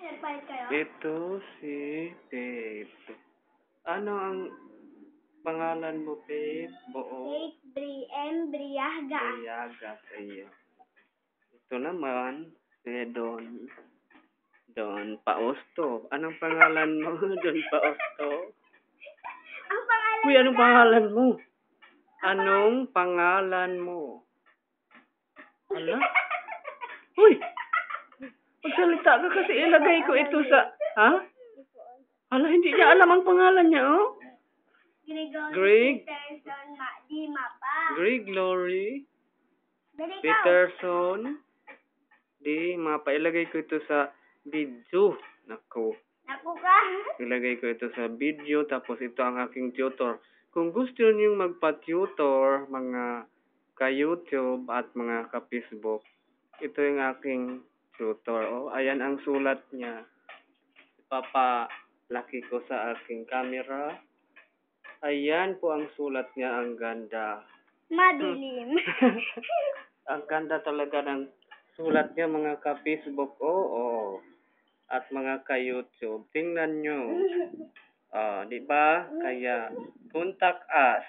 Ito si Babe. Ano ang pangalan mo, Babe? Buo? Briaga. Briaga sa iyo. Ito naman, si Don. Don Pausto. Anong pangalan mo, Don Pausto? Ang pangalan Uy, anong pangalan mo? Anong pangalan mo? Hala? Uy! Magsalita ka kasi ilagay ko ito sa... Ha? Hala, hindi niya alam ang pangalan niya, oh? Gregory Peterson Di Mapa. Gregory Dali ka. Peterson Di Mapa. Ilagay ko ito sa video. Naku. Naku ka. Ilagay ko ito sa video, tapos ito ang aking tutor. Kung gusto niyong magpa-tutor, mga ka-YouTube at mga ka-Facebook, ito yung aking tutor. Oh, ayan ang sulat niya. Papalaki ko sa aking camera. Ayan po ang sulat niya, ang ganda. Madilim. Ang ganda talaga ng sulat niya, mga ka-Facebook. Oo. At mga ka-YouTube. Tingnan nyo. Di ba? Kaya, contact us.